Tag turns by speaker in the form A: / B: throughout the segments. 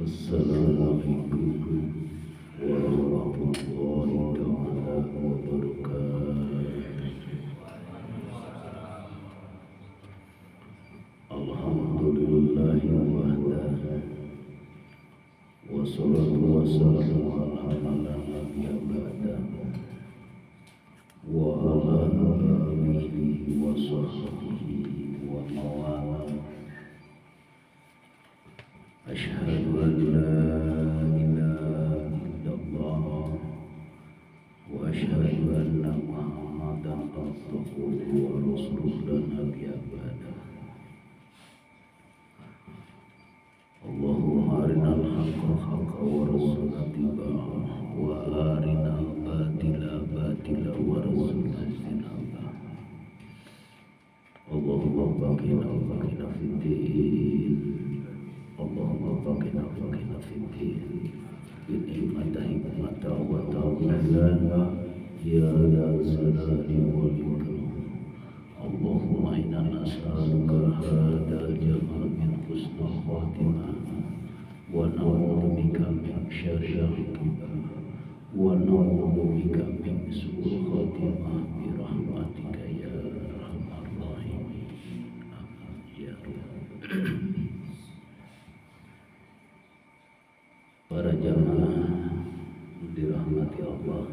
A: Assalamualaikum warahmatullahi taala wabarakatuh. Alhamdulillahi wahdahu wassalatu wassalamu ala man la nabiyya ba'dahu wa ala alihi wa sahbihi wa mawala. Asyhadu an la ilaha illallah wa asyhadu anna Muhammadan abduhu wa rasuluhu la nabiyya ba'dahu. Allahumma arinal haqqa haqqan warzuqna ittiba'ahu wa arinal batila batilan warzuqna ijtinabah. Allahumma baqina fid-din. Allahumma baqina fid-din. Bi'ni'mati hikmata wa tawfiqana ya jalali wal ikram. Allahumma inna nas'aluka hadal jamal min husnul khatimah wa na'udzubika min syarril aqibah wa na'udzubika min su'il khatimah bi rahmatika ya arhamar rahimin. Amin ya rabbal. Para jamaah dirahmati Allah.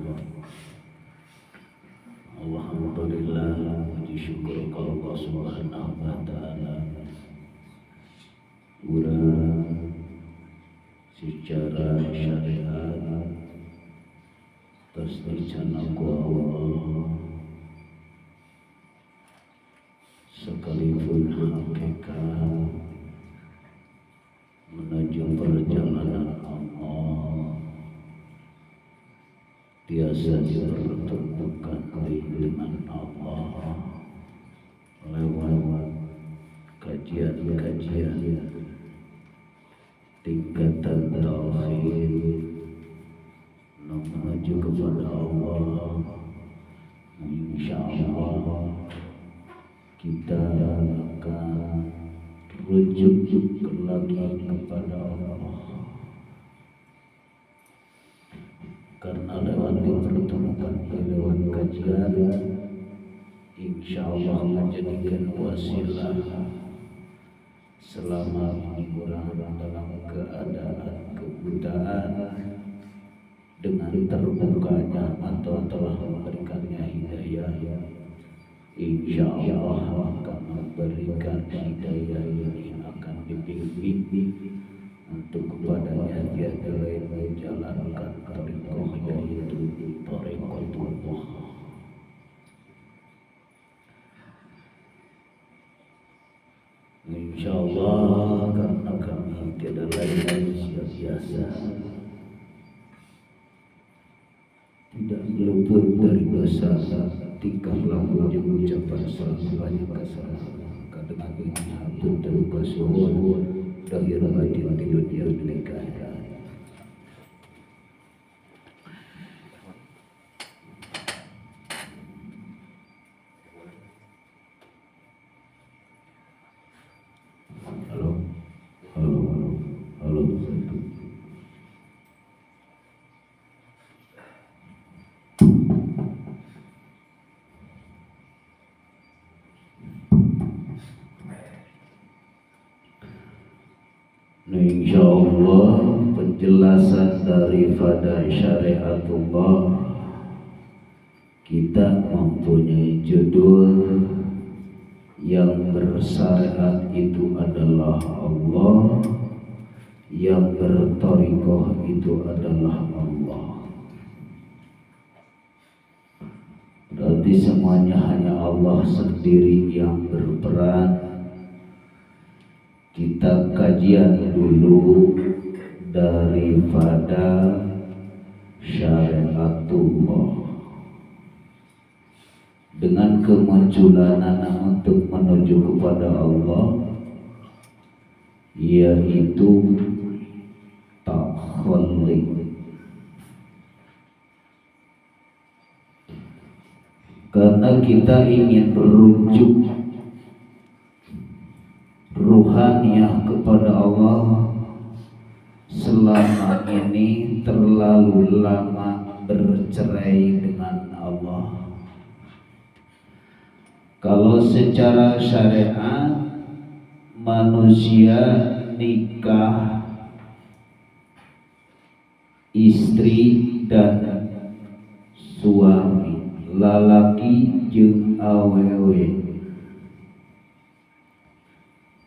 A: Alhamdulillah, puji syukur ke Allah Subhanahu wa taala. Urang secara syariat tersedia ku Allah sekalipun hakikat menuju perjalanan Allah biasa dipertemukan dengan Allah lewat kajian-kajian tingkatan tauhid menuju kepada Allah. Insyaallah kita akan rujuk lagi kepada Allah, karena lewat dipertemukan lewat kajian insyaallah menjadikan wasilah selama ini orang dalam keadaan kebutaan dengan terbukanya atau telah memberikannya hidayah, insyaallah akan memberikan hidayah ini akan dibimbing untuk kepadanya tiada lain menjalankan tariqah yaitu tariqatullah. Insyaallah karena kami tiada lain manusia biasa, tidak luput dari dosa, tingkah laku dan ucapan selalu banyak kesalahan. Dengan ini hampir terluka suhun lahir batin di dunia menikah. Halo. Insyaallah penjelasan daripada syariatullah kita mempunyai judul yang bersyariat itu adalah Allah, yang berthariqah itu adalah Allah. Berarti semuanya hanya Allah sendiri yang berperan. Kita kajian dulu daripada syariatullah dengan kemunculan untuk menuju kepada Allah, yaitu takhalluk. Karena kita ingin merujuk ruhaniyah kepada Allah, selama ini terlalu lama bercerai dengan Allah. Kalau secara syariat manusia nikah istri dan suami, lalaki jeung awewe.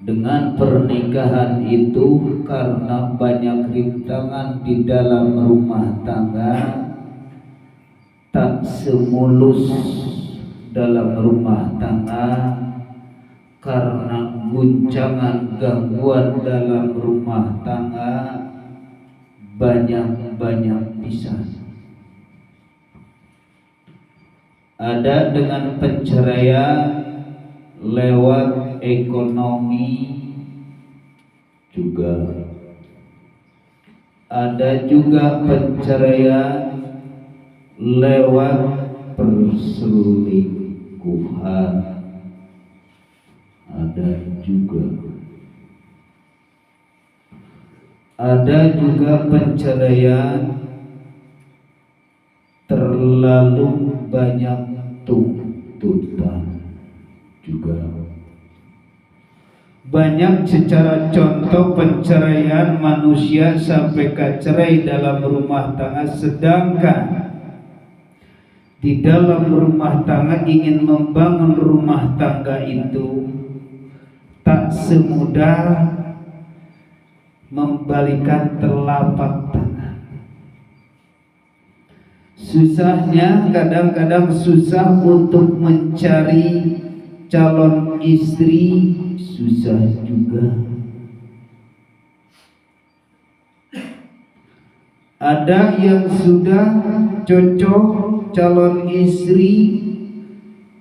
A: Dengan pernikahan itu karena banyak rintangan di dalam rumah tangga, tak semulus dalam rumah tangga, karena guncangan gangguan dalam rumah tangga banyak pisah. Ada dengan penceraian lewat ekonomi juga, ada juga penceraian lewat perselingkuhan, ada juga penceraian terlalu banyak tuntutan juga. Banyak secara contoh penceraian manusia sampai cerai dalam rumah tangga, sedangkan di dalam rumah tangga ingin membangun rumah tangga itu tak semudah membalikan telapak tangan. Susahnya kadang-kadang susah untuk mencari calon istri, susah juga. Ada yang sudah cocok calon istri,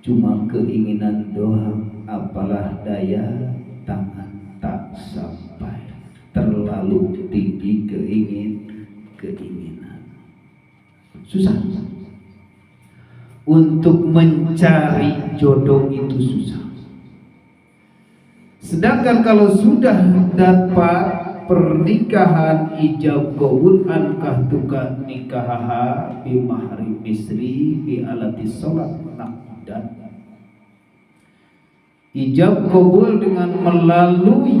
A: cuma keinginan doang, apalah daya tangan tak sampai, terlalu tinggi keinginan. Susah. Untuk mencari jodoh itu susah. Sedangkan kalau sudah dapat pernikahan ijab qabul ankahtuka nikahaha bi mahri misri bi alati salat naqdan. Ijab qabul dengan melalui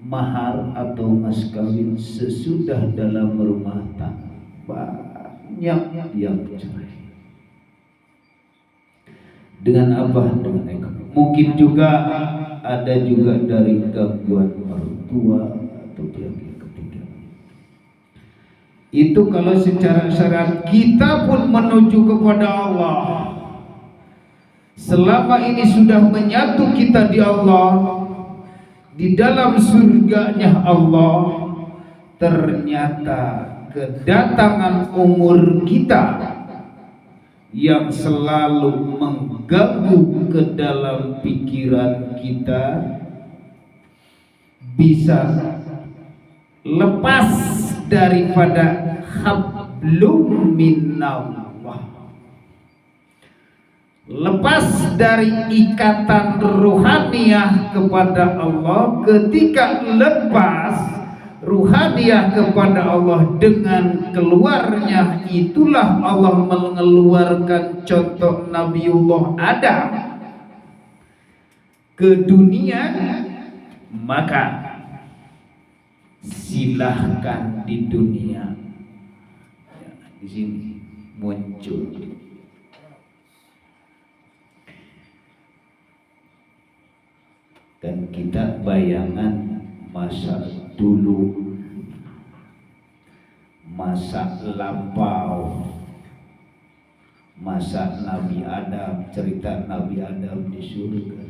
A: mahar atau mas kawin sesudah dalam rumah tangga. Banyak yang cerai. Dengan apa? Dengan ekonomi. Mungkin juga ada juga dari gangguan orang tua atau pihak yang ketiga. Itu kalau secara syariat. Kita pun menuju kepada Allah. Selama ini sudah menyatu kita di Allah, di dalam surganya Allah, ternyata kedatangan umur kita yang selalu mengganggu ke dalam pikiran kita bisa lepas daripada hablum minallah, lepas dari ikatan ruhaniyah kepada Allah. Ketika lepas ruhaniyah kepada Allah dengan keluarnya, itulah Allah mengeluarkan contoh Nabiullah Adam ke dunia. Maka silahkan di dunia, ya, di sini muncul. Dan kita bayangan masa dulu, masa lampau, masa Nabi Adam, cerita Nabi Adam di surga.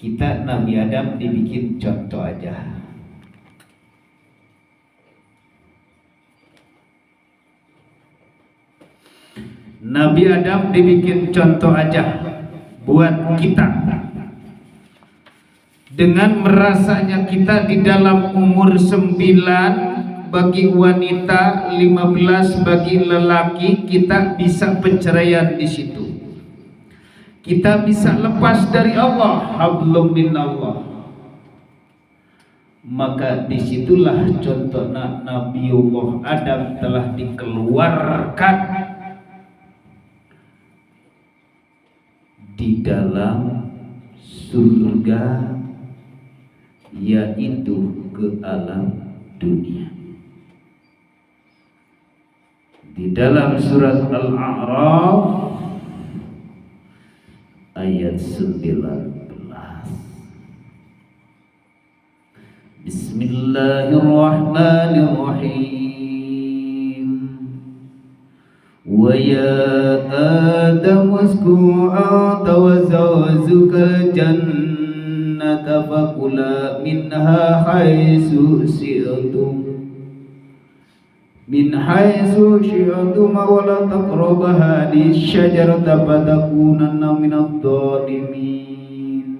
A: Kita Nabi Adam dibikin contoh aja. Nabi Adam dibikin contoh aja buat kita. Dengan merasanya kita di dalam umur 9 bagi wanita, 15 bagi lelaki, kita bisa penceraian di situ. Kita bisa lepas dari Allah, hablum minallah. maka disitulah contohnya Nabiullah Adam telah dikeluarkan di dalam surga, yaitu ke alam dunia. Di dalam surat Al-A'raf ayat 19. Bismillahirrahmanirrahim. Wa ya Adam uskun anta wa zawjukal jannata fakula minha haitsu syi'tum wa la taqrabu hadhihi syajarata fatakunanna minadh dhalimin.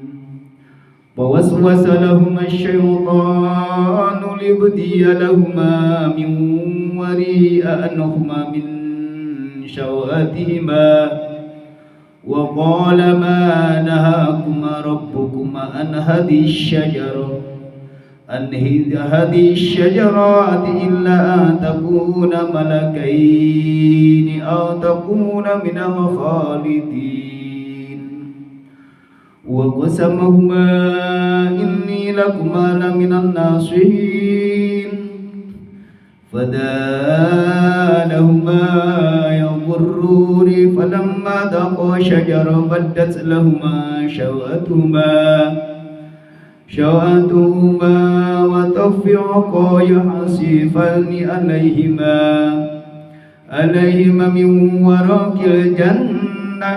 A: Fawaswasa lahuma asy-syaitanu liyubdiya lahuma min wari'anhuma min syawatihima wa qala ma nahakuma rabbukuma an hadhihi الشجرات إلا أن تكون ملكين أو تكون من الخالدين وقسمهما إني لكما لمن الناصحين فدانهما يضرون فلما ذاقا شجرة بدت لهما شوأتهما وتفرقا يحصفان عليهما من ورق الجنة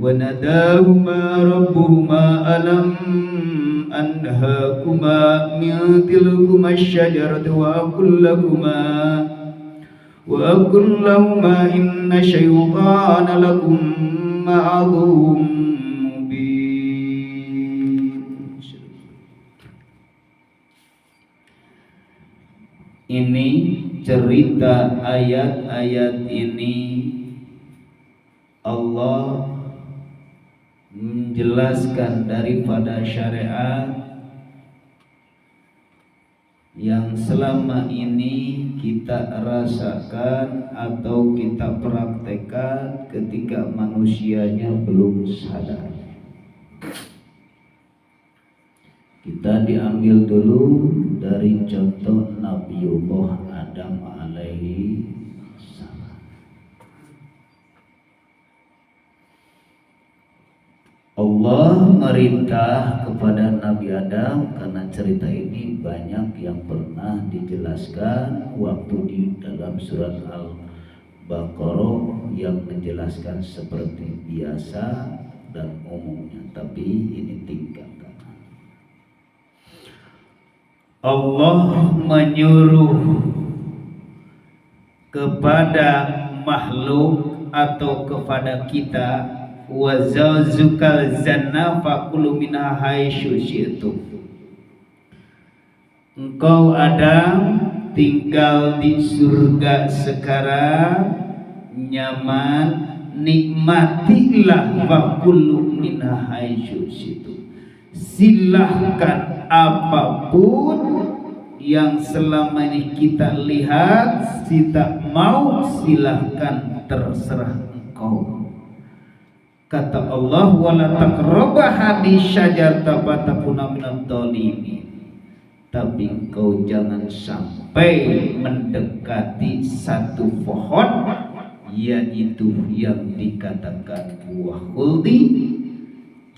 A: وناداهما ربهما ألم أنهاكما من تلكما الشجرة وأقل لهما إن الشيطان لكم عدو Ini cerita ayat-ayat ini Allah menjelaskan daripada syariat yang selama ini kita rasakan atau kita praktekkan ketika manusianya belum sadar. Kita diambil dulu dari contoh Nabiullah Adam alaihi salam. Allah merintah kepada Nabi Adam, karena cerita ini banyak yang pernah dijelaskan waktu di dalam surat Al-Baqarah yang menjelaskan seperti biasa dan umumnya, tapi ini tingkatan. Allah menyuruh kepada makhluk atau kepada kita, wa zawjukal janna fakulu minha haitsu syi'tum. Engkau Adam tinggal di surga sekarang, nyaman, nikmatilah fakulu minha haitsu syi'tum. Silahkan apapun yang selama ini kita lihat, kita mau, silahkan, terserah engkau. Kata Allah, wala taqrabu hadhihi syajarata fatakuna minadh dhalimin. Tapi engkau jangan sampai mendekati satu pohon, yaitu yang dikatakan buah khuldi.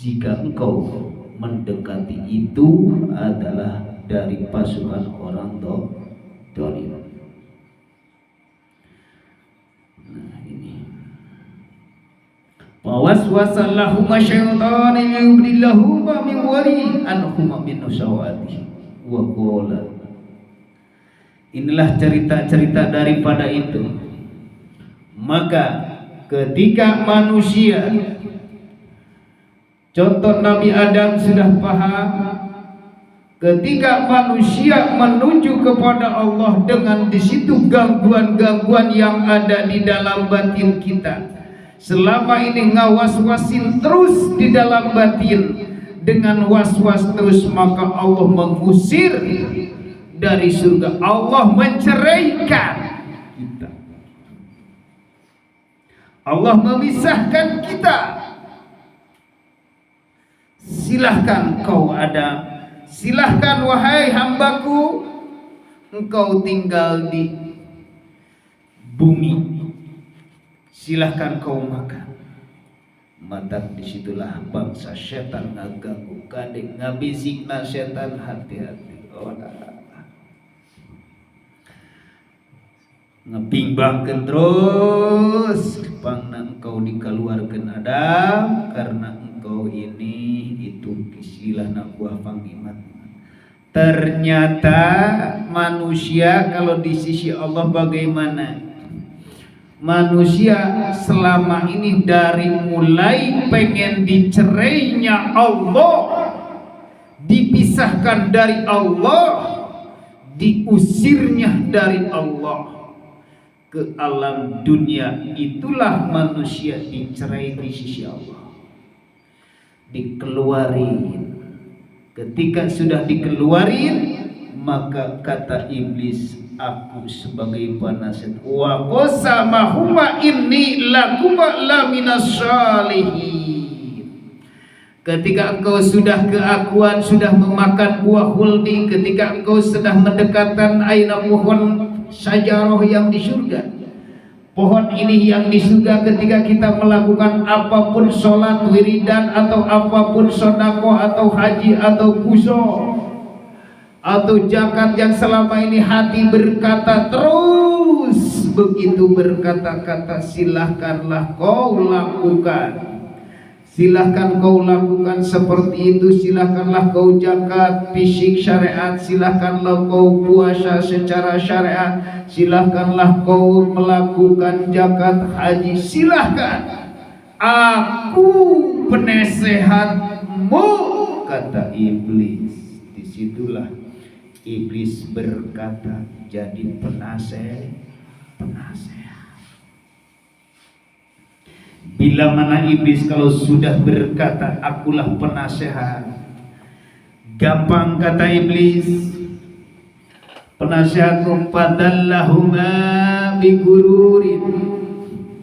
A: Jika engkau mendekati itu adalah dari pasukan orang zalim. Nah ini. Waswasa lahuma syaitanu liyubdilahuma min wari'anhuma min sawatihim wa qala. Inilah cerita-cerita daripada itu. Maka ketika manusia, contoh Nabi Adam sudah paham, ketika manusia menuju kepada Allah dengan di situ gangguan-gangguan yang ada di dalam batin kita, selama ini ngawas-wasin terus di dalam batin, dengan was-was terus, maka Allah mengusir dari surga. Allah menceraikan kita. Allah memisahkan kita. Silahkan kau Adam, silahkan wahai hambaku, engkau tinggal di bumi, silahkan kau makan. Mata disitulah bangsa setan ngaganggu kadek ngabisikna setan, hati-hati. Ngepimbangkan terus pangna engkau dikeluarkan Adam karena engkau ini itu kisilah nak buah pangimat. Ternyata manusia kalau di sisi Allah bagaimana? Manusia selama ini dari mulai pengen dicerainya Allah, dipisahkan dari Allah, diusirnya dari Allah ke alam dunia, itulah manusia dicerai di sisi Allah, dikeluarin. Ketika sudah dikeluarin, maka kata iblis, aku sebagai penasihat, wa qasamahuma inni lakuma laminas shalihin. Ketika engkau sudah keakuan, sudah memakan buah huldi, ketika engkau sedang mendekatkan aina pohon sajarah yang di surga, pohon ini yang di surga, ketika kita melakukan apapun, sholat, wiridan, atau apapun, sedekah atau haji atau puasa atau zakat yang selama ini hati berkata terus begitu berkata-kata, silahkanlah kau lakukan. Silahkan kau lakukan seperti itu, silahkanlah kau zakat fisik syariat, silahkanlah kau puasa secara syariat, silahkanlah kau melakukan zakat haji, silahkan. Aku penasehatmu, kata iblis. Disitulah iblis berkata jadi penasehat. Bila mana iblis kalau sudah berkata akulah penasehat, gampang kata iblis, penasehatmu padallahuma bigururin,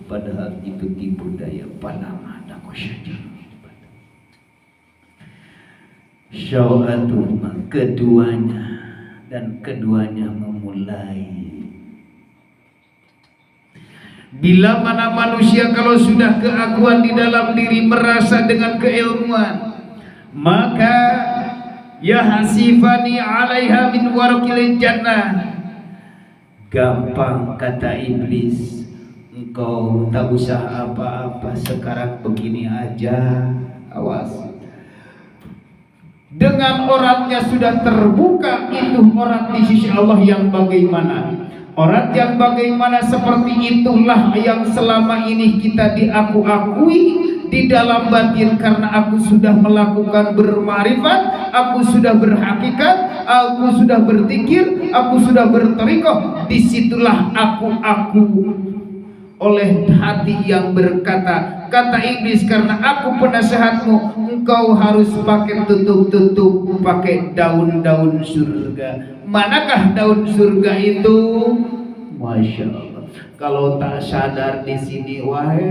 A: padahal itu tipu daya. Panama dakosyajah syawatuhuma, keduanya, dan keduanya memulai. Bila mana manusia kalau sudah keakuan di dalam diri, merasa dengan keilmuan, maka ya hasifani alaiha min warakil jannah, gampang kata iblis, engkau tak usah apa-apa, sekarang begini aja, awas. Dengan orangnya sudah terbuka, itu orang di sisi Allah yang bagaimana? Orang yang bagaimana seperti itulah yang selama ini kita diaku-akui di dalam batin, karena aku sudah melakukan bermarifat, aku sudah berhakikat, aku sudah berzikir, aku sudah berthariqah. Disitulah aku oleh hati yang berkata, kata iblis, karena aku penasehatmu, engkau harus pakai tutup, pakai daun-daun surga. Manakah daun surga itu? Masya Allah. Kalau tak sadar di sini, wahai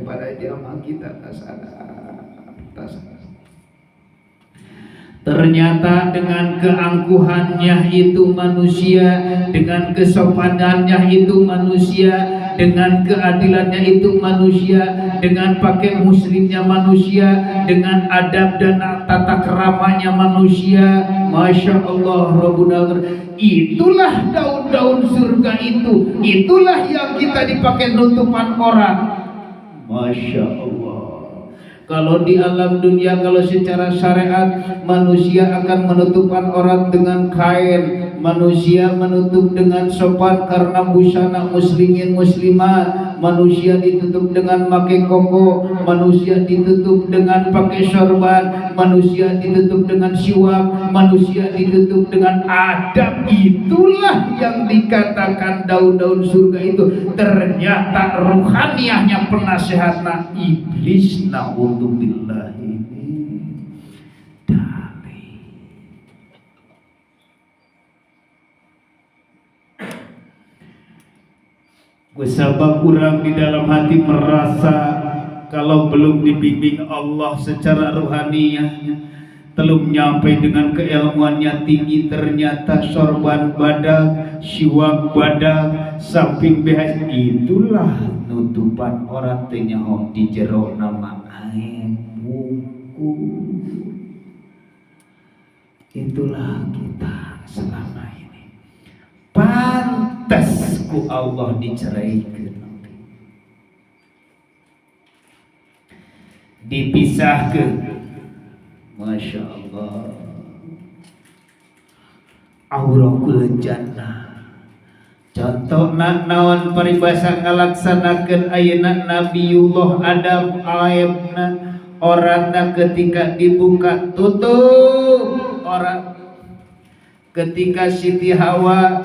A: para jamaah kita, tak sadar. Ternyata dengan keangkuhannya itu manusia, dengan kesopanannya itu manusia, dengan keadilannya itu manusia, dengan pakai muslimnya manusia, dengan adab dan tata keramanya manusia. Masya Allah Rabbul Alamin. Itulah daun-daun surga itu. Itulah yang kita dipakai nutupan orang. Masya Allah. Kalau di alam dunia, kalau secara syariat, manusia akan menutupan orang dengan kain, manusia menutup dengan sopan karena busana muslimin muslimat, manusia ditutup dengan pakai koko, manusia ditutup dengan pakai sorban, manusia ditutup dengan siwak, manusia ditutup dengan adab. Itulah yang dikatakan daun-daun surga itu. Ternyata ruhaniyahnya penasehatna iblis. Na'udzubillah. Dali. Kusabab kurang di dalam hati merasa kalau belum dibimbing Allah secara rohaniahnya, belum nyampe dengan keilmuannya tinggi, ternyata sorban badak, siwak badak, samping behas. Itulah nutupan orang tenyaho di jero nama air buku. Itulah kita selama ini. Pantas ku Allah diceraikan, dipisahkan. Masya Allah. Auraqul jannah. Contoh naon paribasa ngalaksanakeun ayeuna Nabiullah Adam aibna orangna ketika dibuka tutup orang, ketika Siti Hawa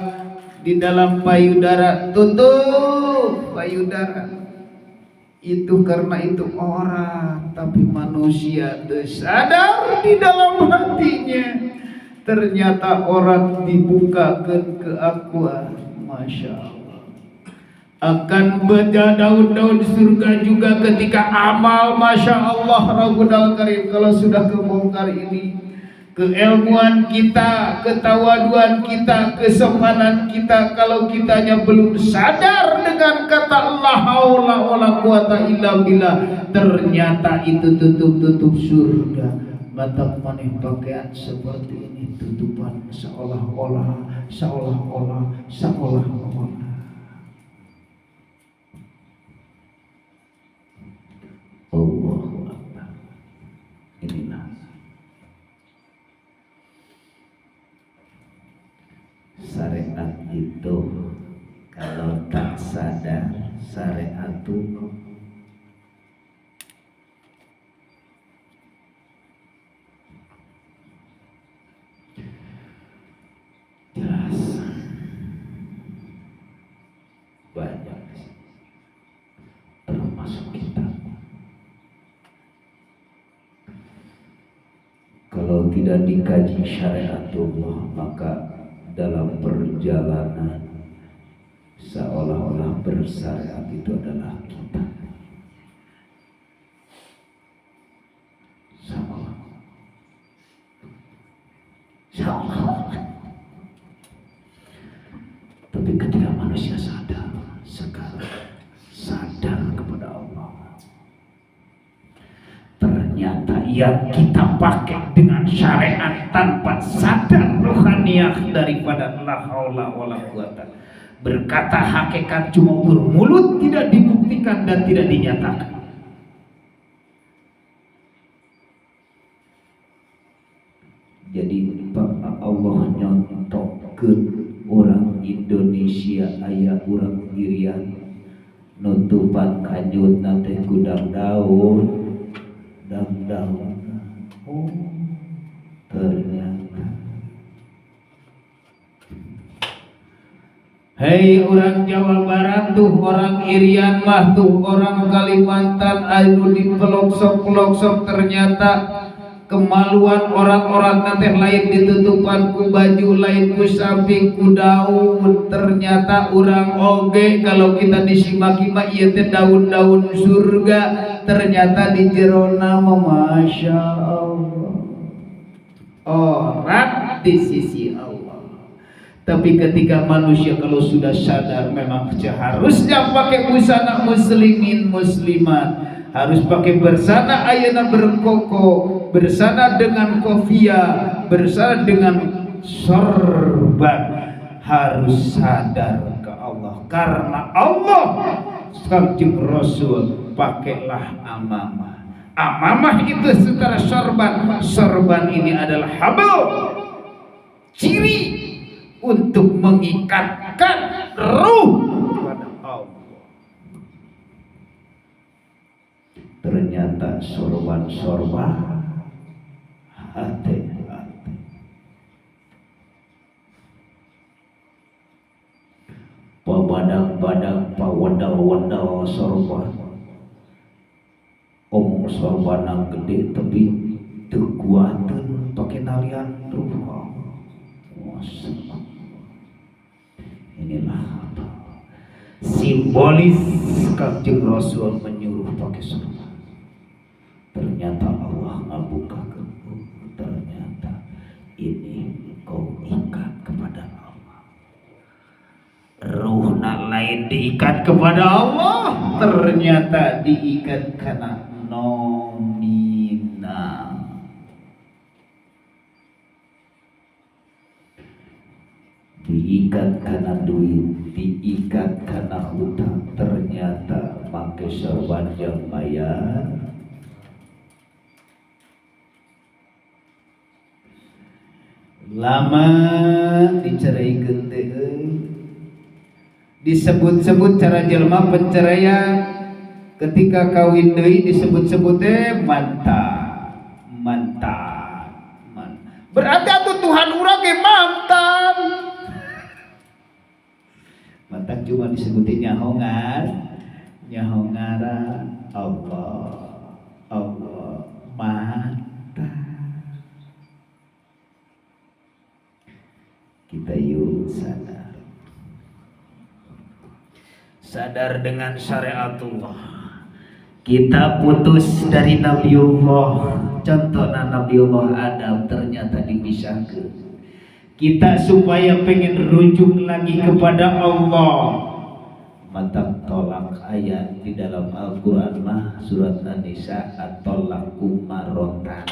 A: di dalam payudara tutup payudara. Itu karena itu orang, tapi manusia sadar di dalam hatinya ternyata orang dibukakan keakuan. Masya Allah. Akan beda daun-daun surga juga ketika amal. Masya Allah Rabbul Karim. Kalau sudah kebongkar ini, keilmuan kita, ketawaduan kita, kesopanan kita, kalau kitanya belum sadar dengan kata la haula wala quwata illa billah, ternyata itu tutup surga. Batak maneh pakaian seperti ini, tutupan seolah-olah Allahu Akbar. Inilah syariat itu. Kalau tak sadar syariat itu jelas banyak, termasuk kita. Kalau tidak dikaji syariatullah, maka dalam perjalanan seolah-olah bersyariat itu adalah kita. Sama. Tapi ketika manusia sadar, sekarang sadar kepada Allah, ternyata yang kita pakai dengan syariat tanpa sadar rohaniah daripada la haula wala quwata. Berkata hakikat cuma ukur mulut, tidak dibuktikan dan tidak dinyatakan. Jadi Allah nyontokeun orang Indonesia aya urang Irian nutupan kanjutna teh ku daun. Oh, ternyata. Hei orang Jawa Barat tuh, orang Irian mah tuh, orang Kalimantan anu di pelosok-pelosok, ternyata kemaluan orang-orang nanti lain ditutupan ku baju, lain ku samping ku daun. Ternyata orang oge kalau kita disimaki mah ieu teh daun-daun surga, ternyata di jero nama. Masya Allah, orang di sisi Allah. Tapi ketika manusia kalau sudah sadar, memang seharusnya pakai busana muslimin muslimat, harus pakai bersana ayeuna berkoko, bersana dengan kofiah, bersana dengan sorban, harus sadar ke Allah. Karena Allah Kanjeng Rasul pakailah amamah. Amamah itu setara sorban. Sorban ini adalah habl, ciri untuk mengikatkan ruh kepada Allah. Ternyata sorban hati. Pabadak-badak, pawadal-wadal sorban. Omong sorban gede tapi teu kuateun talian ruh. Inilah simbolis Kanjeng Rasul menyuruh pakai surga. Ternyata Allah ngabukakeun, ternyata ini kau ikat kepada Allah. Ruhna lain diikat kepada Allah, ternyata diikat karena nominal. Diikat karena duit, diikat karena hutang, ternyata pakai serban yang bayar. Lama diceraikeun teh disebut-sebut cara jelema penceraian, ketika kawin deui disebut-sebut mantan. Berarti atuh Tuhan urang ge mantan. Mantan cuma disebutin nyahongan, Allah mantan. Kita yuk sadar dengan syariatullah. Kita putus dari Nabiullah, contohnya Nabiullah Adam ternyata dipisahkan. Kita supaya pengen rujuk lagi kepada Allah, mata tolak ayat di dalam Al-Quran mah surat An-Nisa, at-tolaku marotan.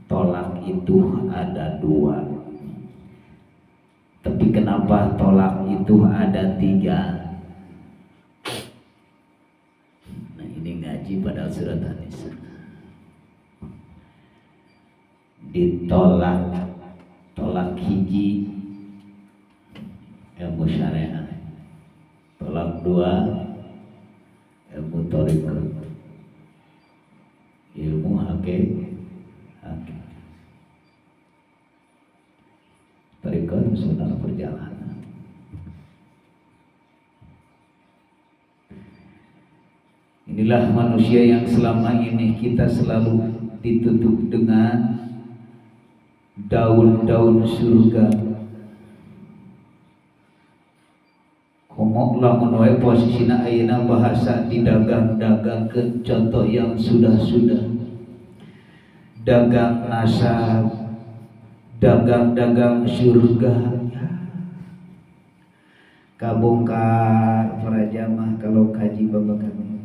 A: Tolak itu ada 2. Tapi kenapa tolak itu ada 3? Nah ini ngaji pada surat An-Nisa. Ditolak, tolak hiji ilmu syariat, tolak 2 ilmu thariqah, ilmu hakikat. Thariqah sunnah perjalanan. Inilah manusia yang selama ini kita selalu ditutup dengan daun-daun surga. Komok lamun wae posisina ayeuna bahasa didagang-dagangkeun, contoh yang sudah-sudah. Dagang nasab, dagang surga. Kabongkar para jamaah kalau kaji babakan.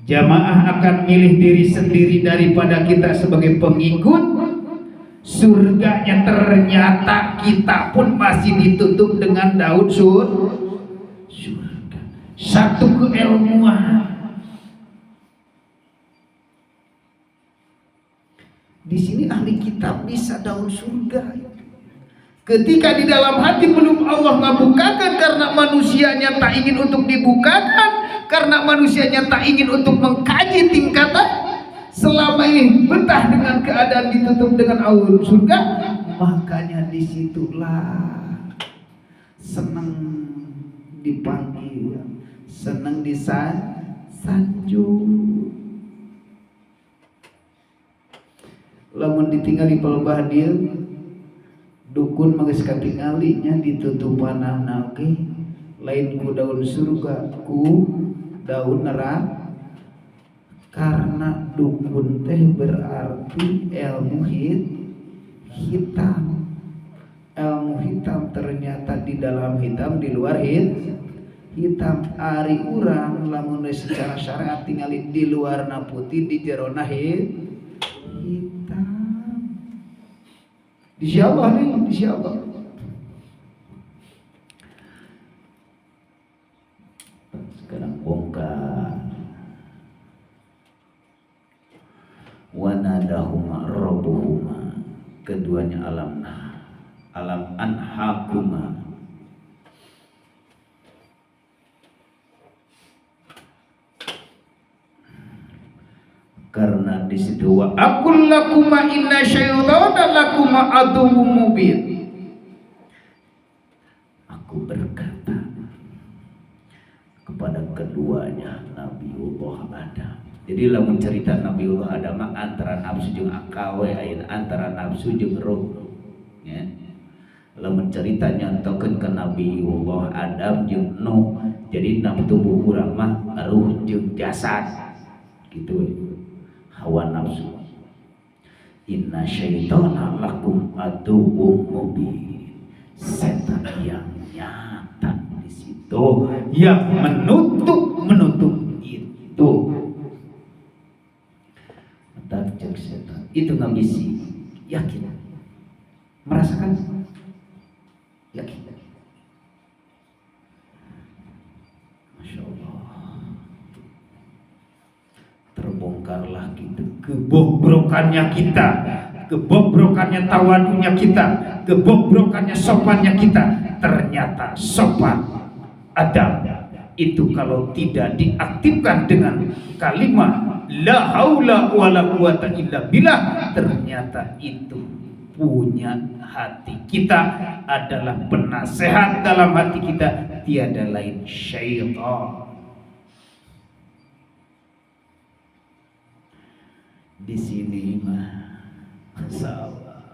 A: Jamaah akan milih diri sendiri daripada kita sebagai pengikut. Surganya ternyata kita pun masih ditutup dengan daun surga. Satu keilmuan. Di sini ahli kitab bisa daun surga. Ketika di dalam hati belum Allah ngabukakan karena manusianya tak ingin untuk dibukakan, karena manusianya tak ingin untuk mengkaji tingkatan. Selama ini betah dengan keadaan ditutup dengan awan surga, makanya disitulah senang dipanggil, senang disanjung. Lamun ditinggali pelebah dia, dukun manggeus katinggalinya ditutupan oge, lain ku daun surga, ku daun neraka. Karena dukun teh berarti ilmu hitam. Ilmu hitam ternyata di dalam hitam, di luar hitam. Ari urang lamun secara syariat tinggal di luarna putih, di jerona hitam. Di siapa nih? Di siapa? Sekarang bongkar. Wanadahuma rabbuhuma, keduanya alam anhakuma. Karena di situ wa aqul lakuma inna syaitana lakuma aduwwum mubin. Aku berkata kepada keduanya Nabiullah Adam, Jadi lamun cerita Nabiullah Adam antara nafsu jeung akal we aya antara nafsu jeung ruh ya. Lamun cerita nyontokeun ka Nabiullah Adam jeung Nuh jadi nam tubuh urang mah ruh jeung jasad gitu we. Hawa nafsu. Inna syaitana lakum aduwwum mubin. Setan yang nyata di situ yang menutup itu. Tajak setan itu ngambisi, yakin, merasakan, yakin. Masya Allah, terbongkarlah gitu kebobrokannya kita, kebobrokannya tawadunya kita, kebobrokannya sopannya kita. Ternyata sopan Adam itu kalau tidak diaktifkan dengan kalimat la haula wala quwata illa billah, ternyata itu punya hati kita adalah penasehat dalam hati kita, tiada lain syaitan. Di sini mah masalah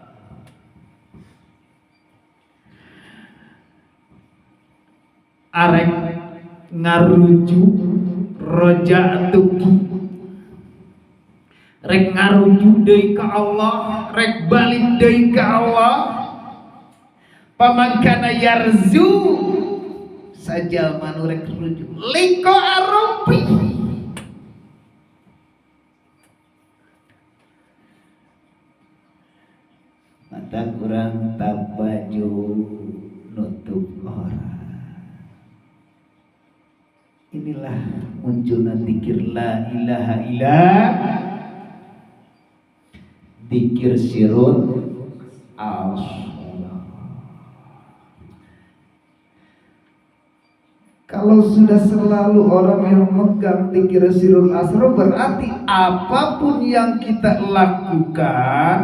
A: arek ngarujuk roja tuki rek ngarujuk deui ka Allah, rek balik deui ka Allah. Paman kana yarzu sajal manu rek rujuk liko aropi. Mata kurang tabaju nutup orang. Inilah munculnya zikir la ilaha illallah, zikir sirun as-salah. Kalau sudah selalu orang yang memegang zikir sirun asrar, berarti apapun yang kita lakukan,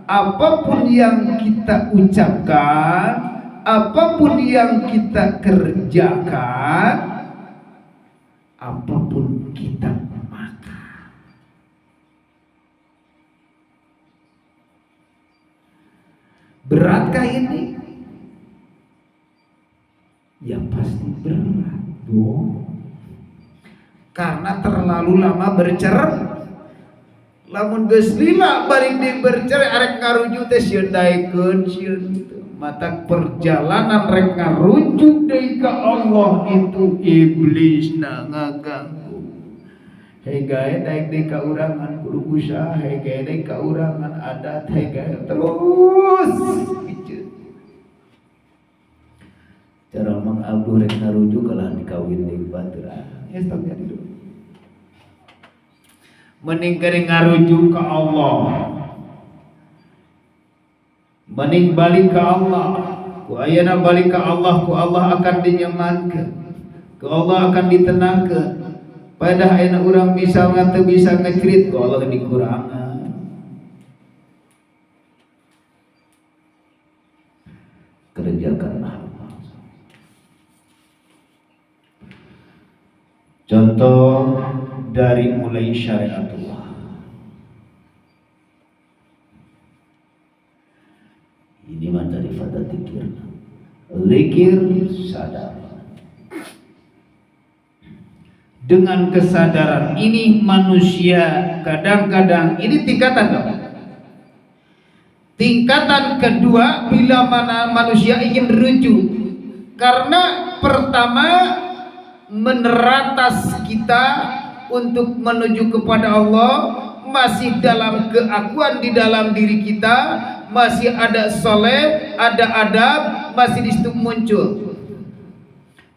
A: apapun yang kita ucapkan, apapun yang kita kerjakan, apapun kita makan, beratkah ini? Ya pasti berat dong, karena terlalu lama bercerai. Lamun geus lila balik di bercerai arek ngarujuk teh sieun daekeun sieun mata perjalanan rek ngarujuk deui ka Allah itu iblis na ngaganggu. Hei gae daek deui ka urangan kudu usaha, hei gae deui ka urangan adat, hei gae terus kiceut. Cara Mang Abdul rek ngarujuk kalah dikawin deui baturan. Geus tong jadi dulu. Mending kering ngarujuk ke Allah, mending balik ke Allah. Ku ayana balik ke Allah, ku Allah akan dinyamankan, ku Allah akan ditenangkan. Padahal ayana urang misalnya teu bisa ngecerit, ku Allah dikurangan. Kerjakanlah. Contoh dari mulai syariatullah. Ini mah daripada zikir. Zikir sadar. Dengan kesadaran ini manusia kadang-kadang ini tingkatan dong. Tingkatan kedua bila mana manusia ingin rujuk. Karena pertama meneratas kita untuk menuju kepada Allah masih dalam keakuan di dalam diri kita, masih ada soleh, ada adab, masih di situ muncul,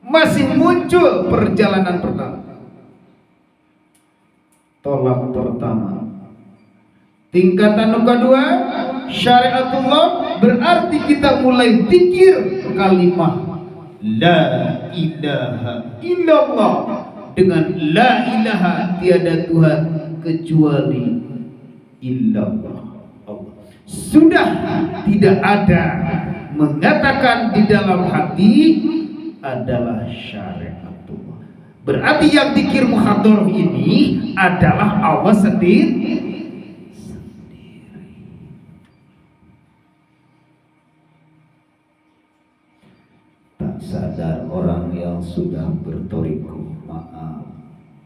A: masih muncul perjalanan pertama. Tolak pertama. Tingkatan kedua syariatullah berarti kita mulai zikir kalimah la ilaha illallah. Dengan la ilaha tiada Tuhan kecuali illallah Allah. Sudah tidak ada, mengatakan di dalam hati adalah syariatullah. Berarti yang dzikir muhadharah ini adalah Allah sendiri. Tak sadar orang yang sudah bertoriko, maaf,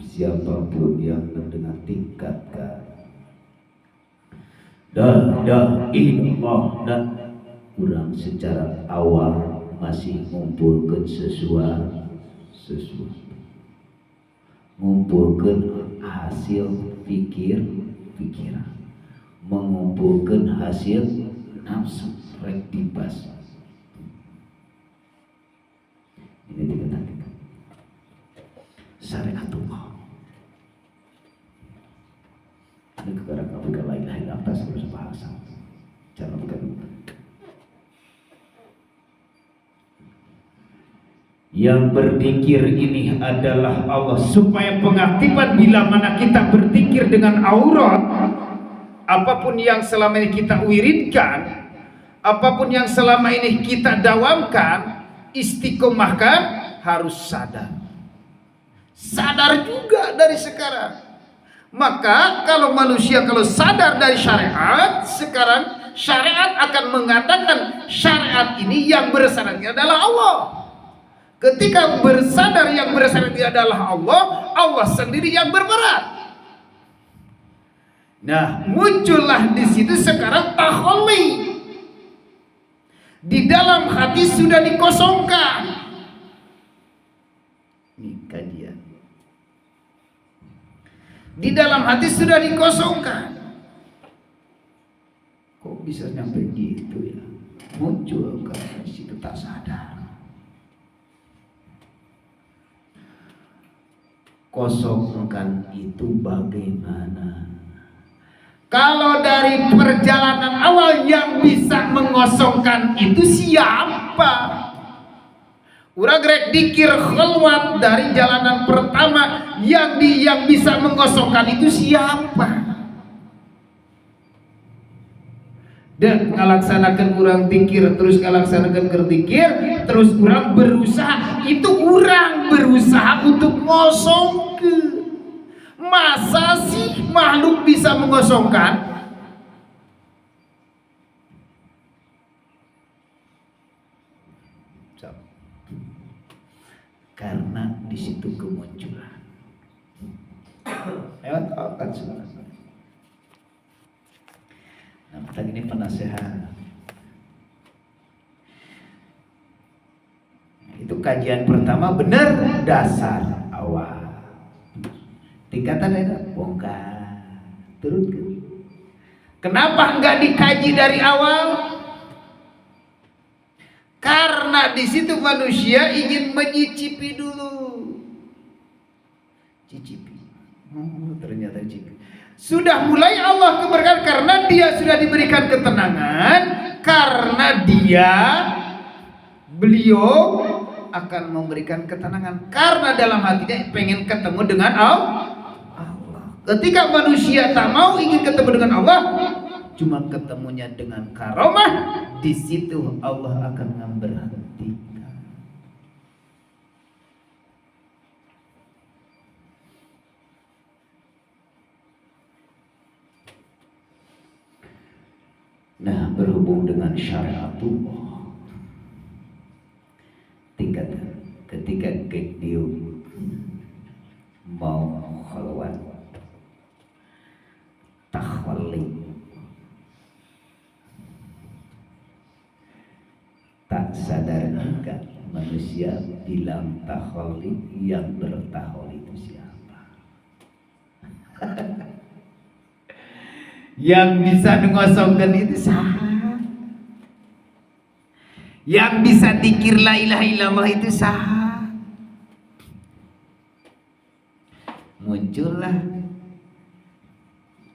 A: siapapun yang mendengar tingkatkan dah illallah, dan kurang secara awal masih mengumpulkan sesuatu, mengumpulkan hasil pikiran, mengumpulkan hasil nafsu, rek dibas. Ini dikatakan syariatullah. Ini kepada KPK lain atas terus bahasa cara bukan. Yang berzikir ini adalah Allah, supaya pengaktifan bila mana kita berzikir dengan aurat, apapun yang selama ini kita wiridkan, apapun yang selama ini kita dawamkan, istiqomahkan, harus sadar juga dari sekarang. Maka kalau manusia kalau sadar dari syariat, sekarang syariat akan mengatakan syariat ini yang bersyaratnya adalah Allah. Ketika bersadar yang bersyaratnya adalah Allah, Allah sendiri yang berperan. Nah, muncullah di situ sekarang takhalli. Di dalam hati sudah dikosongkan. Ini kajian. Di dalam hati sudah dikosongkan. Kok bisa sampai gitu ya? Muncul karena di situ tak sadar. Kosongkan itu bagaimana? Kalau dari perjalanan awal yang bisa mengosongkan itu siapa? Urang rek dikir khalwat dari jalanan pertama yang bisa mengosongkan itu siapa? Dan ngalaksanakan urang dikir terus ngalaksanakan dikir terus urang berusaha, itu urang berusaha untuk ngosongkeun. Masa sih makhluk bisa mengosongkan? Karena di situ kemunculan lewat otak sebenarnya. Nah, tadi ini penasehat. Itu kajian pertama, benar dasar awal. Tingkatan itu bongkar, turunkan. Kenapa enggak dikaji dari awal? Karena di situ manusia ingin menyicipi dulu. Cicipi. Oh, ternyata cicipi. Sudah mulai Allah keberkahan karena dia sudah diberikan ketenangan, karena beliau akan memberikan ketenangan karena dalam hatinya pengen ketemu dengan Allah. Ketika manusia tak mau ingin ketemu dengan Allah, cuma ketemunya dengan karomah, di situ Allah akan memberhentikan. Nah, berhubung dengan syariatullah, ketika dia mau khalwat takhwali, tak sadar juga manusia bilang takhwali, yang bertakhwali itu siapa? Yang bisa mengosongkan itu sah. Yang bisa dzikir la ilaha illallah itu sah. Muncullah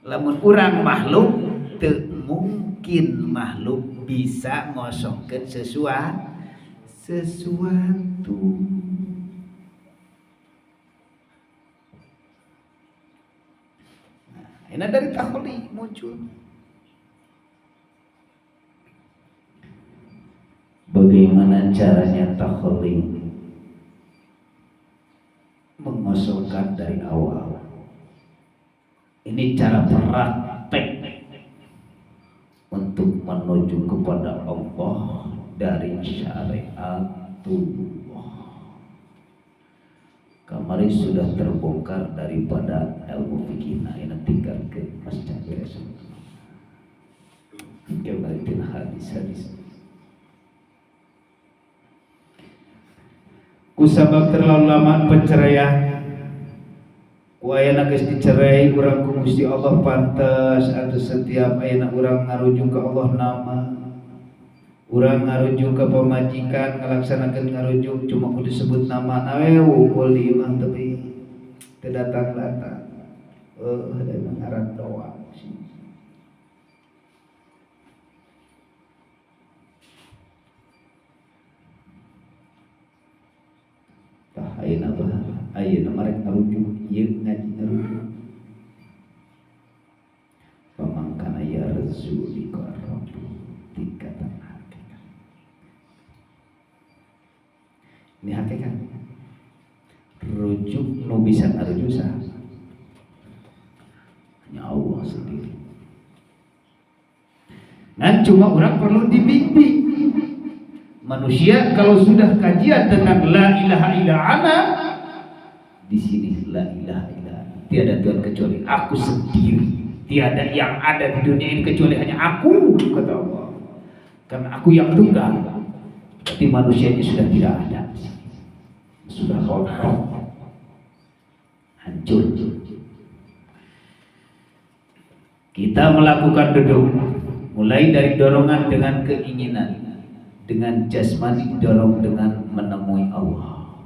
A: lamun urang makhluk, teu mungkin makhluk bisa ngosongkeun sesuatu. Nah, ini dari takholi muncul. Bagaimana caranya takholi? lakukan dari awal. Ini cara praktek untuk menuju kepada Allah dari syariatullah. Kamari sudah terbongkar daripada ilmu fikih. Nah, ini tinggal ke masjid besok. Tinggal dari hadis-hadis. Kusabab terlalu lama perceraian. Ayana geus dicerai urang ku Gusti Allah pantes atuh setiap ayana urang ngarujuk ka Allah nama. Urang ngarujuk ka pamajikan ngalaksanakeun ngarujuk cuma kudu disebut nama we wukul di imah tapi teu datang-datang. Da ngaran doang. Tah ayeuna bah ayeuna marek ngarujuk ieu ngaji ngarujuk. Pamangkana ya rezuli qarab tingkatan hakikat. Ini hakikat. Rujuk nu bisa ngarujuk saha? Hanya Allah sendiri. Dan cuma orang perlu dibimbing. Manusia kalau sudah kajian tentang la ilaha illa ana, di sini la ilaha illa ana, tiada Tuhan kecuali aku sendiri, tiada yang ada di dunia ini kecuali hanya aku, kata Allah. Karena aku yang tunggal, berarti manusianya sudah tidak ada, sudah kotor, hancur. Kita melakukan duduk, mulai dari dorongan dengan keinginan. Dengan jasmani didorong dengan menemui Allah.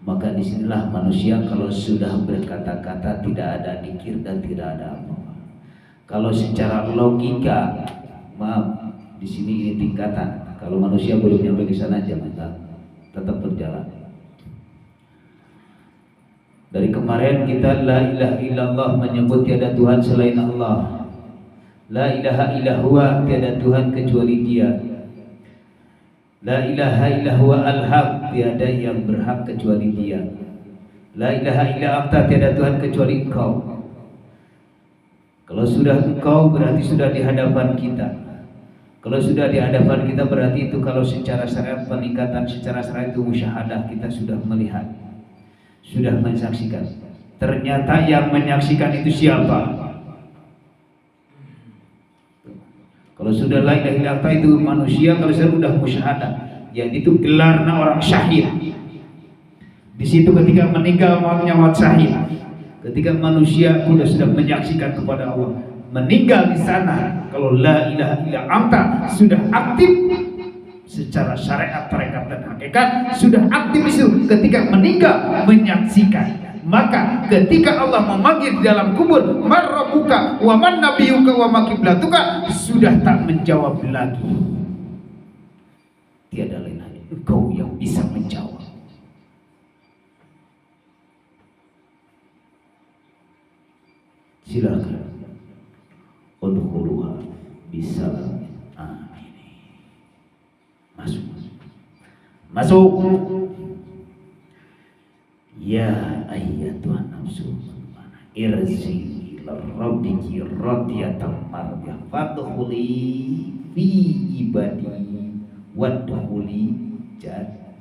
A: Maka disinilah manusia kalau sudah berkata-kata tidak ada dzikir dan tidak ada apa. Kalau secara logika, maaf, di sini ini tingkatan. Kalau manusia belum nyampe ke sana jangan tetap berjalan. Dari kemarin kita la ilaha illallah menyebut tiada Tuhan selain Allah. La ilaha illallah tiada Tuhan kecuali Dia. La ilaha illa huwa al-haq, tiada yang berhak kecuali Dia. La ilaha illa anta, tiada Tuhan kecuali Engkau. Kalau sudah Engkau berarti sudah di hadapan kita. Kalau sudah di hadapan kita berarti itu kalau secara syariat peningkatan secara syariat itu musyahadah, kita sudah melihat, sudah menyaksikan. Ternyata yang menyaksikan itu siapa? Kalau sudah la ilaha illa anta itu manusia, kalau sudah musyahadah, ya itu gelarnya orang syahid. Di situ ketika meninggal mautnya maut syahid. Ketika manusia sudah menyaksikan kepada Allah, meninggal di sana, kalau la ilaha illa anta sudah aktif secara syariat, tarekat dan hakikat, sudah aktif itu ketika meninggal menyaksikan. Maka ketika Allah memanggil di dalam kubur, man rabbuka wa man nabiyuka wa ma qiblatuka, sudah tak menjawab lagi. Tiada lain hanya Engkau yang bisa menjawab. Silakan udkhuluha bisalam amin. Masuk. Masuk. Ya ayyatuhan nafsu irji ila rabbiki radiyatan mardiyah fadkhuli fi ibadi wadkhuli jannah.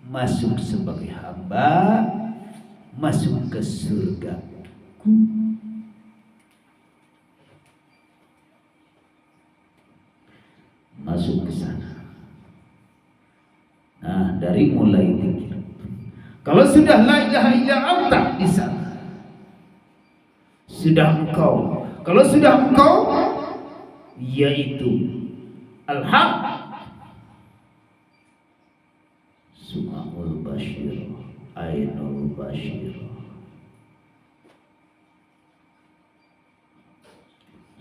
A: Masuk sebagai hamba, masuk ke surga. Masuk ke sana. Nah, dari mulai dzikir. Kalau sudah la ilaha illa anta di sana, sudah Engkau. Kalau sudah Engkau, yaitu al-haq, Suma'ul Bashir, Ainul Bashir,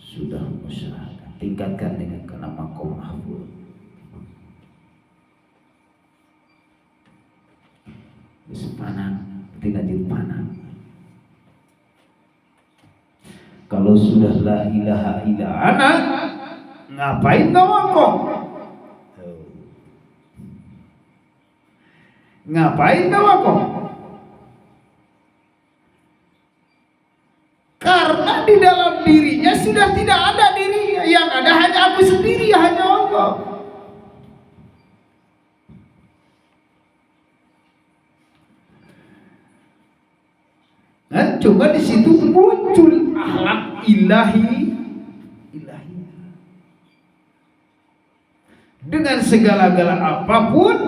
A: sudah musyahadah. Tingkatkan dengan kena maqam mahfuz. Panang, tinggal jadi panang. Kalau sudah la ilaha illa ana, ngapain tawakal? Ngapain tawakal? sudah tidak ada dirinya, yang ada hanya aku sendiri, hanya Allah. Nah, coba di situ muncul akhlak ilahi, dengan segala-gala apapun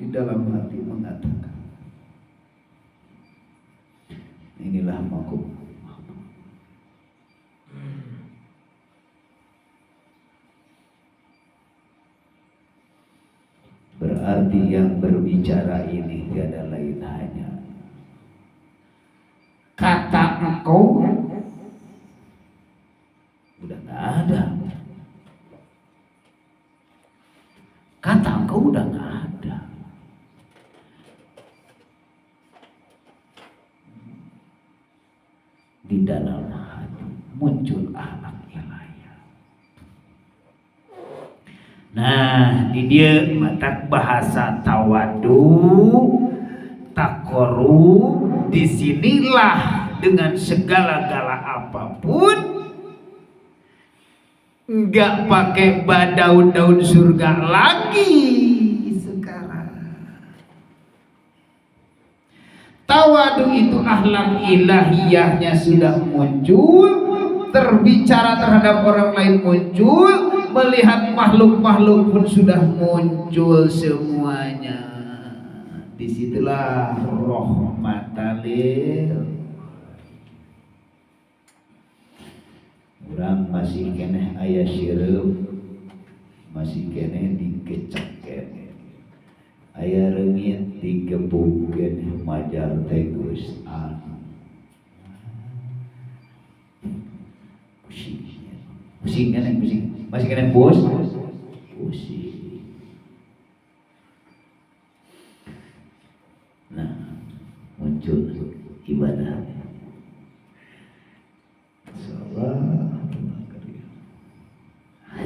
A: di dalam hati mengatakan, inilah makom. Berarti yang berbicara ini tiada lain hanya kata engkau udah nggak ada. Kata engkau udah nggak ada. Di dalam hati muncul akhlak ilahiyah. Nah, di dia mata bahasa tawadu, takoru. Disinilah dengan segala-gala apapun, nggak pakai daun-daun surga lagi sekarang. Tawadu itu akhlak ilahiyahnya sudah muncul, terbicara terhadap orang lain muncul, melihat makhluk-makhluk pun sudah muncul semuanya. Disitulah rahmatalil. Orang masih kene aya sirup, masih kene dikecak kene, aya reungit digebuk kene, majar teh geus pusing kene, pusing masih kene bos, pusing. Nah, muncul ibadah.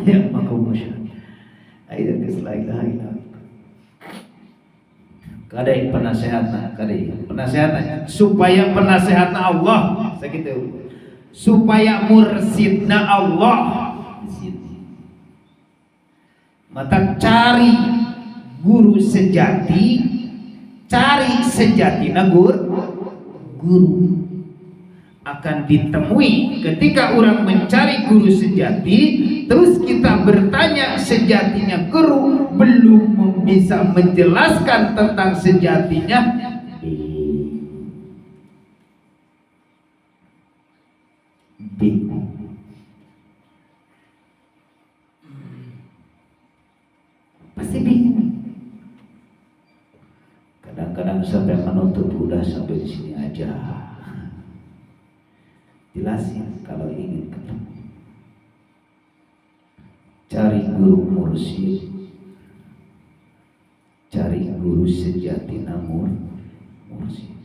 A: Yang makum musyrik. Aida keselailah. Kadai penasehatna supaya penasehatna Allah sakitu. Supaya mursidna Allah di sini. Mata cari guru sejati, cari sejatina guru akan ditemui ketika orang mencari guru sejati. Terus kita bertanya sejatinya guru, belum bisa menjelaskan tentang sejatinya, bingung. Pasti bingung. Kadang-kadang sampai menuntut, udah sampai di sini aja. Jelasin kalau ingin ketemu. Cari guru mursyid, cari guru sejati namun mursyid.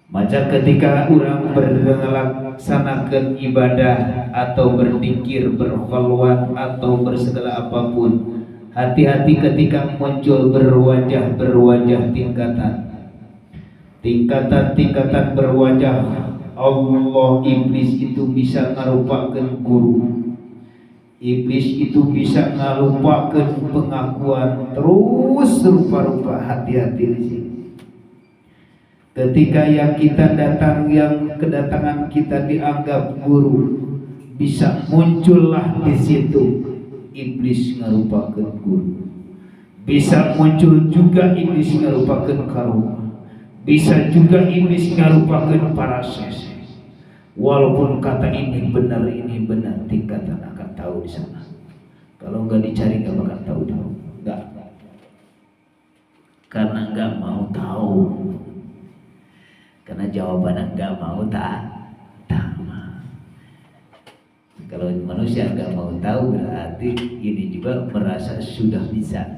A: Maka ketika orang melaksanakan ibadah atau berzikir, berkhalwat atau bersegala apapun, hati-hati ketika muncul berwajah tingkatan berwajah Allah. Iblis itu bisa ngarupakan guru, iblis itu bisa ngalupakan pengakuan, terus rupa-rupa. Hati-hati di sini. Ketika yang kita datang, yang kedatangan kita dianggap guru, bisa muncullah di situ iblis ngarupakan guru. Bisa muncul juga iblis ngarupakan karuna. Bisa juga iblis ngarupakan para syekh. Walaupun kata ini benar, tingkatan akan tahu di sana. Kalau nggak dicari nggak bakal tahu. Nggak. Karena nggak mau tahu. Karena jawabannya nggak mau tahu. Kalau manusia nggak mau tahu, berarti ini juga merasa sudah bisa.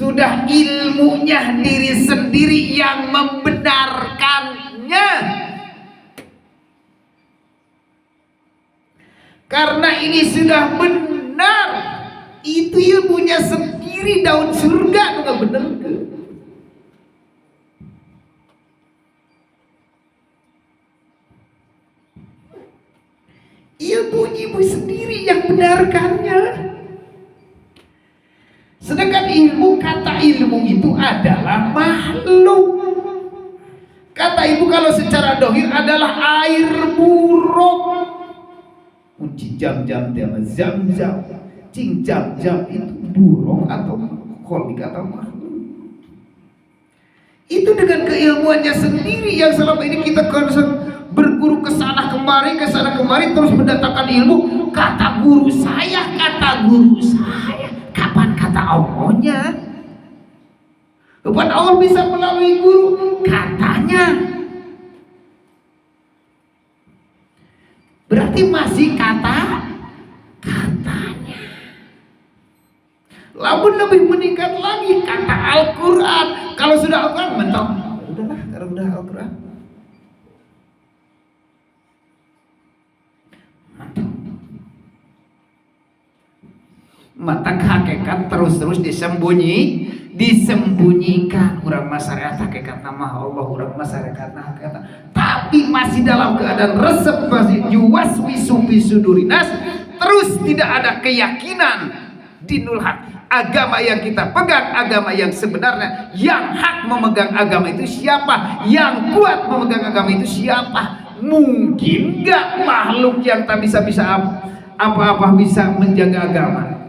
A: Sudah ilmunya diri sendiri yang membenarkannya. Karena ini sudah benar, itu ilmunya sendiri, daun surga nggak bener ke? Ilmu sendiri yang benarkannya. Sedangkan kata ilmu itu adalah makhluk. Kata ilmu kalau secara dohir adalah air buruk. Kunci jam-jam tema zam-zam, cing jam-jam itu buruk atau kholik atau makhluk. Itu dengan keilmuannya sendiri yang selama ini kita berguru ke sana kemari terus mendatangkan ilmu. Kata guru saya, kapan kata Allahnya? Kapan Allah bisa melalui guru? Katanya. Berarti masih katanya. Lamun lebih meningkat lagi kata Al-Quran. Kalau sudah Al-Quran mentok, udahlah, kalau udah Al-Quran mata hakikat terus disembunyikan orang masyarakat hakikat nama Allah, orang masyarakat hakikat, tapi masih dalam keadaan resep, masih yuwaswisu bisudurinas, terus tidak ada keyakinan dinul haq. Agama yang kita pegang, agama yang sebenarnya, yang hak memegang agama itu siapa? Yang kuat memegang agama itu siapa? Mungkin gak makhluk yang tak bisa apa-apa bisa menjaga agama?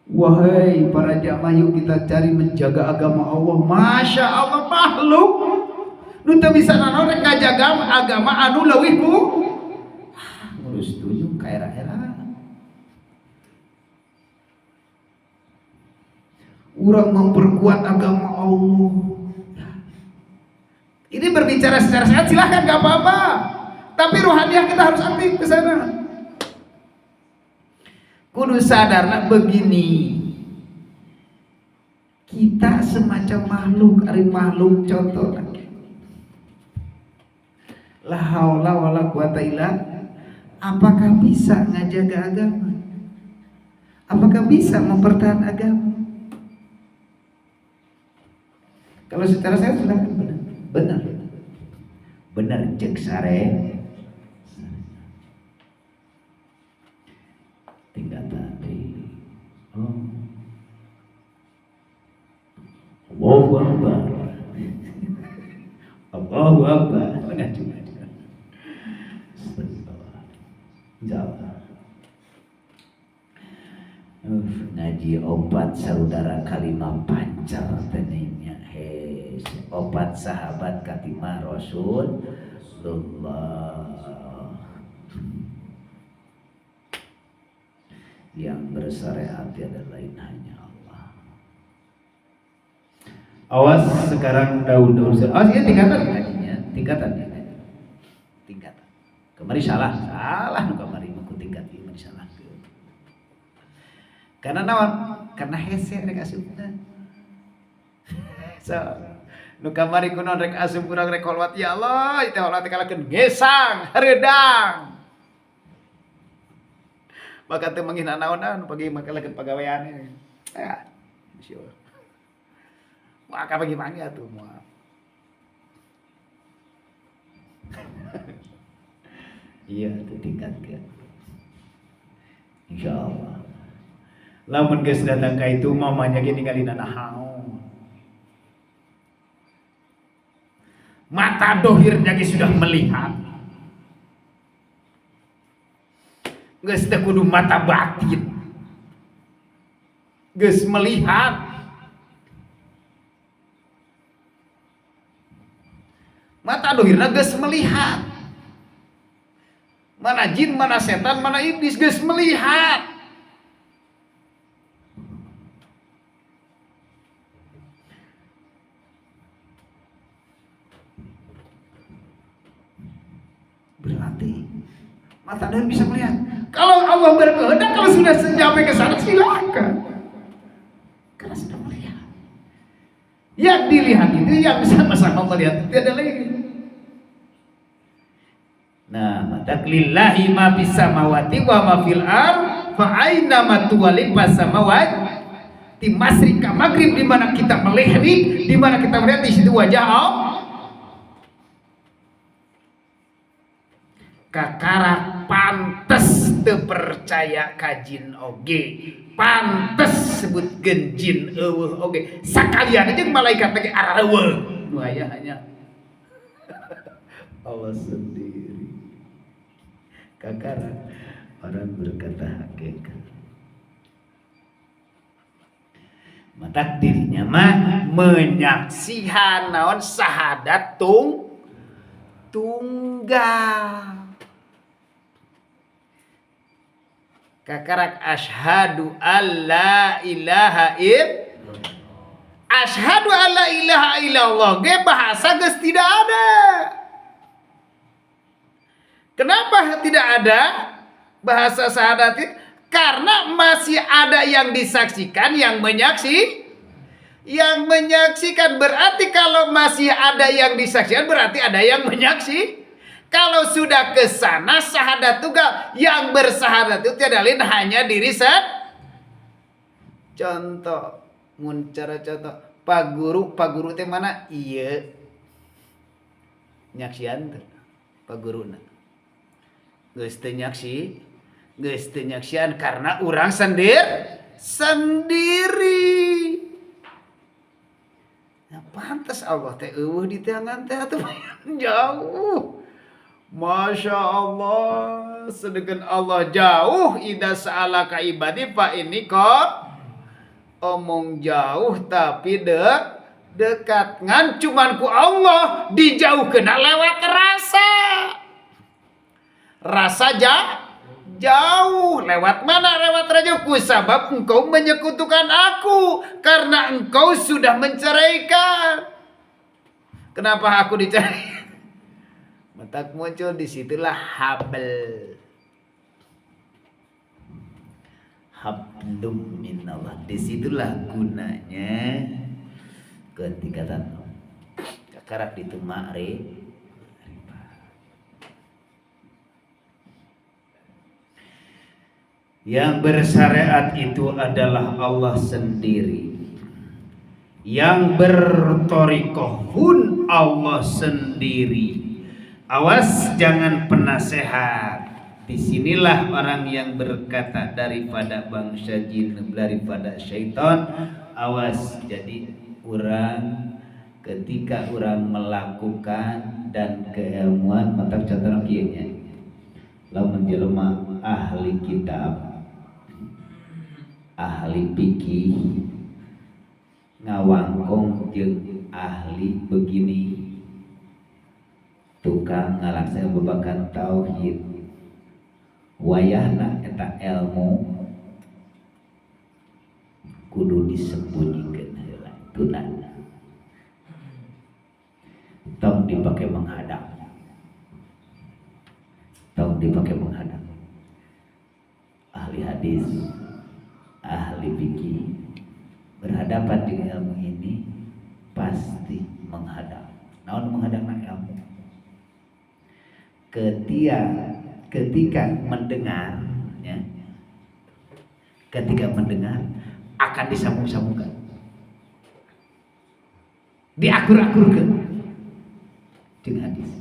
A: Wahai para jamaah, yuk kita cari menjaga agama Allah. Masya Allah, makhluk nu teu bisa naon ngajaga agama anu leuwih ku ngurus tujuh ka era-era. Urang memperkuat agama Allah. Ini berbicara secara sehat silahkan, gak apa-apa. Tapi rohaniah kita harus aktif ke sana. Kudu sadarna begini. Kita semacam makhluk contoh lagi. La haula wala quwata illa. Apakah bisa ngajaga agama? Apakah bisa mempertahankan agama? Kalau secara saya sudah benar cek sare tinggal tadi. Allahu Akbar. Allahu Akbar. Benar juga. Jawab. Ngaji obat saudara kalimah pancar tenenya. Obat sahabat katimah Rasulullah. Yang bersyariat tiada lain hanya Allah. Awas sekarang daun-daun. Awas ini tingkatan ngajinya, tingkatan. Kemari salah nu kamari mah tingkat ieu mah salah. Karena naon? Karena hese rek asupna. So, nu kamari kunaon rek asup urang rek kolwat ya Allah, itu Allah teh kalakeun gesang, hareudang. Maka teu menghina naonan pagi makalakeun pagaweane. Ya, insyaallah. Maka bagaimana tuh moal. Iya, itu tingkatkan. Insyaallah. Lamun geus datang ka itu mamanya ge ninggalina nahaon. Mata dohirnya ge sudah melihat. Geus teh kudu mata batin. Geus melihat. Mata dohirna geus melihat. Mana jin, mana setan, mana iblis geus melihat. Berarti mata dohir bisa melihat. Kalau Allah berkehendak, kalau sudah sampai ke sana silakan. Karena sudah melihat. Yang dilihat itu yang sama-sama melihat itu ada lagi. Nah, mataglillahi ma bis samawati wa ma fil ard fa aina ma tuwalli fas samawati di masrik ka maghrib, di mana kita melihat, di mana kita melihat di situ wajah Allah.
B: kakara pantes teu percaya kajin oge, pantes sebut genjin eueuh oge, sakalian aja malaikat teh areueuh nu aya hanya Allah sendiri. Kakara orang berkata hakikat, mata dirinya mah menyaksihan naon syahadat tunggal. Kakarak asyhadu alla ilaha asyhadu alla ilaha illallah ge bahasa geus tidak ada. Kenapa tidak ada bahasa syahadat? Karena masih ada yang disaksikan, yang menyaksikan. Berarti kalau masih ada yang disaksikan berarti ada yang menyaksikan. Kalau sudah ke sana syahadat tunggal, yang bersyahadat itu tiada lain hanya diri sendiri. Contoh, mun cara contoh, Pak guru teh mana? Iya. Nyaksian teh Pak guruna. Geus teu nyaksian karena urang sendiri. Nah, pantas Allah teh eueuh di tangan teh atuh jauh. Masya Allah, sedangkan Allah jauh. Idza sa'alaka ibadi fa inni omong jauh tapi dekat ngan cuman ku Allah dijauhkeun lewat rasa jauh. Lewat mana? Lewat rajaku, sabab engkau menyekutukan aku, karena engkau sudah menceraikan. Kenapa aku dicerai? Mentak muncul disitulah hablum minallah. Disitulah gunanya ketingkatan karak itu yang bersyariat itu adalah Allah sendiri. Yang bertorikoh pun Allah sendiri. Awas jangan penasehat. Disinilah orang yang berkata daripada bangsa jin, daripada syaitan. Awas, jadi orang ketika orang melakukan dan keilmuan mata catatan kieunya. Lamun jelema ahli kitab, ahli fikih, ngawangkong jeung ahli begini, tukang ngalaksanakeun babakan tauhid, wayahna eta ilmu kudu disembunyikan heula tunan, tong dipakai menghadap, ahli hadis, ahli fikih berhadapan dengan ilmu ini pasti menghadap. Naon menghadapna ilmu? Ketika mendengar, ya, ketika mendengar akan disambung-sambungkan, diakur-akurkan jeung hadis,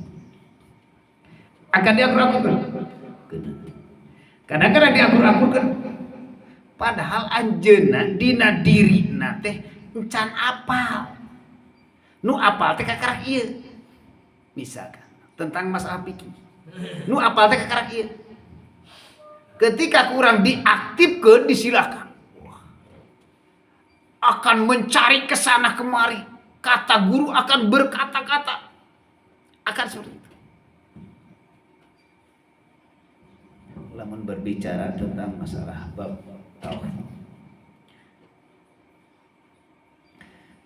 B: akan diakur-akurkan. Kadang-kadang diakur-akurkan, padahal anjeunna dina dirina teh encan apal. Nu apal teh kakarak ieu. Misalkan tentang masalah fikih. Nu apal teh kakarak ieu. Ketika kurang diaktifkeun disilakan. Akan mencari kesana kemari. Kata guru akan berkata-kata. Akan seperti itu. Lamun berbicara tentang masalah bab tauhid.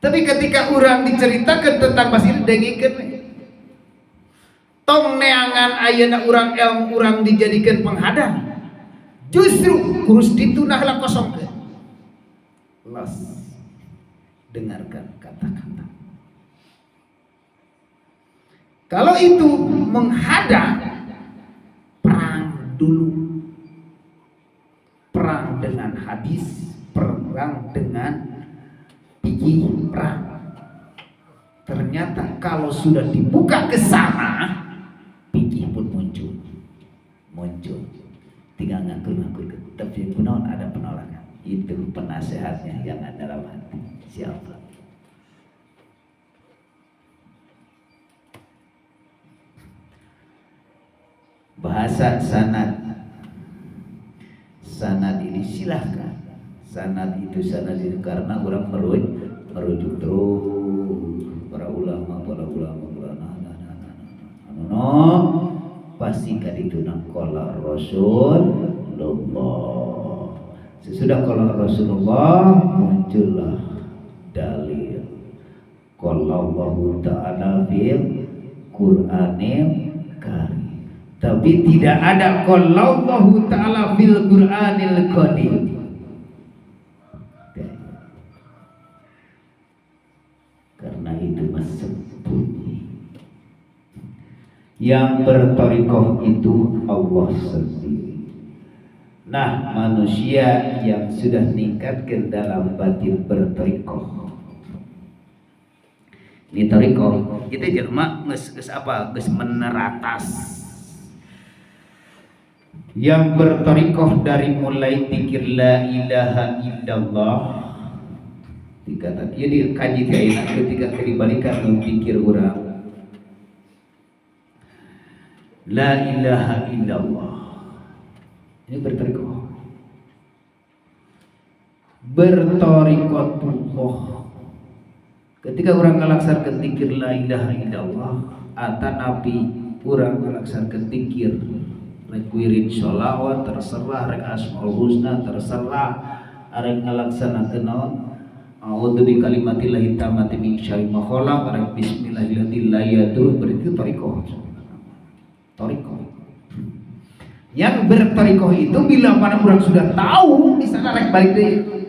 B: Tapi ketika orang diceritakan tentang masih dengikeun tong neangan ayeuna urang ilmu urang dijadikan penghadang, justru kurus ditunah lah kosongkeun. Los dengarkan kata-kata. Kalau itu menghadang, perang dulu. Perang dengan hadis, perang dengan fikih, perang. Ternyata kalau sudah dibuka ke sana, fikih pun muncul.
A: muncul. Tinggal ngakur-ngakur. Tapi kunaon ada penolakan. Itu penasehatnya yang ada dalam hati. Siapa? Bahasa sanad. Sanad ini silahkan. Sanad itu karena orang merujuk terus para ulama pasti kaditu qala Rasulullah. Sesudah qala Rasulullah muncullah dalil. Qala Allah Ta'ala fil Qur'anil Karim. Tapi tidak ada qala Allah Ta'ala fil Qur'anil Qadim. Karena itu masih bunyi. Yang bertorikoh itu Allah sendiri. Nah, manusia yang sudah meningkatkan dalam batin bertorikoh. Ini torikoh kita jelema geus meneratas. Yang bertorikoh dari mulai zikir la ilaha illallah. Dikatakan ieu dikaji kaina ketika dibalikan zikir urang la ilaha illallah. Ini bertorikoh. Bertorikotullah. Ketika orang ngalaksanakeun zikir la ilaha illallah, ata nabi urang ngalaksanakeun zikir rek wirid sholawat terserah, rek asmaul husna terserah, rek ngalaksanakeun naon a'udzu bi kalimatillahi tammati min syarri ma khalaq, rek bismillahirrahmanirrahim la yadur, berarti torikoh. Torikoh. Yang bertorikoh itu bila mana orang sudah tahu di sana rek balik deui.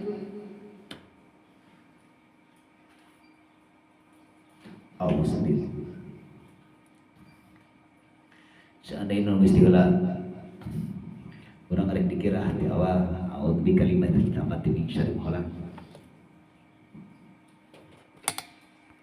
A: Allah sendiri. Seandainya nulis dikeula orang rek dikira di awal a'udzu bi kalimatillahi tammati min syarri ma khalaq.